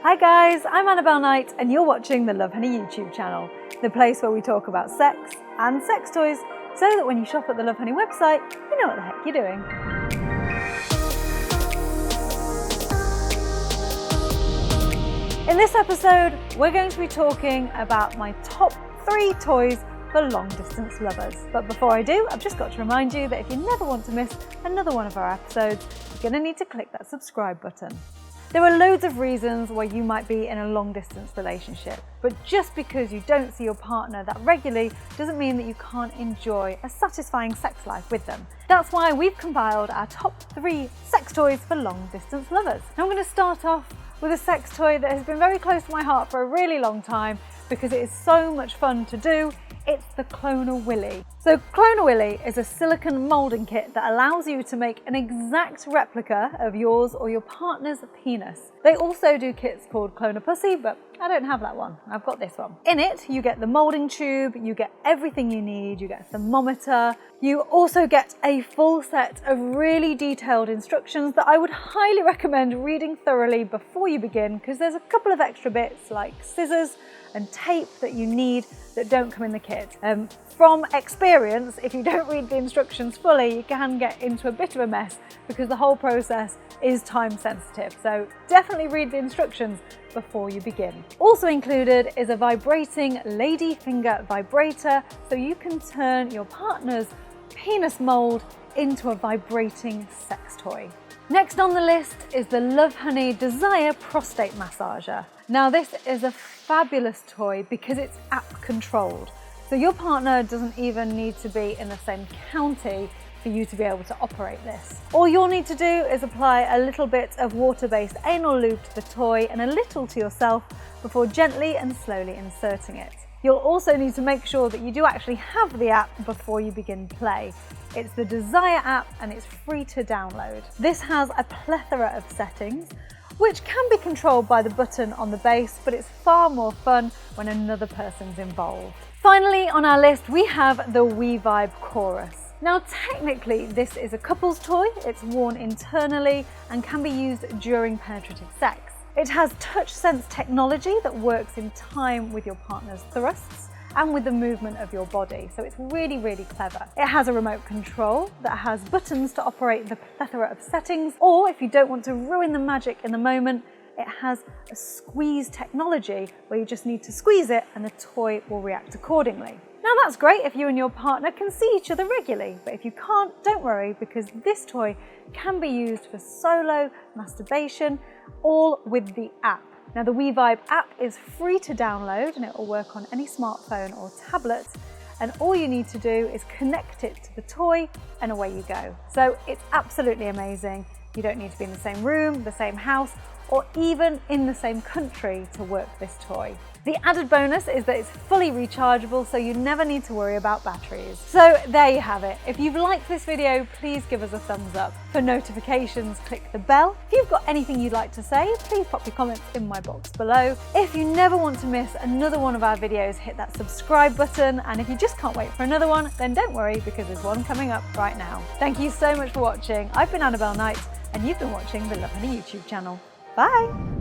Hi guys, I'm Annabelle Knight and you're watching the Lovehoney YouTube channel, the place where we talk about sex and sex toys so that when you shop at the Lovehoney website, you know what the heck you're doing. In this episode, we're going to be talking about my top 3 toys for long-distance lovers. But before I do, I've just got to remind you that if you never want to miss another one of our episodes, you're going to need to click that subscribe button. There are loads of reasons why you might be in a long-distance relationship, but just because you don't see your partner that regularly doesn't mean that you can't enjoy a satisfying sex life with them. That's why we've compiled our top 3 sex toys for long-distance lovers. Now I'm going to start off with a sex toy that has been very close to my heart for a really long time because it is so much fun to do. It's the Cloner Willy. So Cloner Willy is a silicone moulding kit that allows you to make an exact replica of yours or your partner's penis. They also do kits called Cloner Pussy, but I don't have that one. I've got this one. In it, you get the moulding tube, you get everything you need, you get a thermometer, you also get a full set of really detailed instructions that I would highly recommend reading thoroughly before you begin, because there's a couple of extra bits like scissors and tape that you need that don't come in the kit. From experience, if you don't read the instructions fully, you can get into a bit of a mess because the whole process is time sensitive. So definitely read the instructions before you begin. Also included is a vibrating lady finger vibrator so you can turn your partner's penis mold into a vibrating sex toy. Next on the list is the Lovehoney Desire Prostate Massager. Now this is a fabulous toy because it's app controlled. So your partner doesn't even need to be in the same county for you to be able to operate this. All you'll need to do is apply a little bit of water-based anal lube to the toy and a little to yourself before gently and slowly inserting it. You'll also need to make sure that you do actually have the app before you begin play. It's the Desire app and it's free to download. This has a plethora of settings, which can be controlled by the button on the base, but it's far more fun when another person's involved. Finally, on our list, we have the WeVibe Chorus. Now, technically, this is a couple's toy. It's worn internally and can be used during penetrative sex. It has touch sense technology that works in time with your partner's thrusts and with the movement of your body. So it's really, really clever. It has a remote control that has buttons to operate the plethora of settings, or if you don't want to ruin the magic in the moment, it has a squeeze technology where you just need to squeeze it and the toy will react accordingly. Now that's great if you and your partner can see each other regularly, but if you can't, don't worry, because this toy can be used for solo masturbation, all with the app. Now the WeVibe app is free to download and it will work on any smartphone or tablet, and all you need to do is connect it to the toy and away you go. So it's absolutely amazing. You don't need to be in the same room, the same house, or even in the same country to work this toy. The added bonus is that it's fully rechargeable, so you never need to worry about batteries. So there you have it. If you've liked this video, please give us a thumbs up. For notifications, click the bell. If you've got anything you'd like to say, please pop your comments in my box below. If you never want to miss another one of our videos, hit that subscribe button. And if you just can't wait for another one, then don't worry because there's one coming up right now. Thank you so much for watching. I've been Annabelle Knight and you've been watching the Lovehoney YouTube channel. Bye!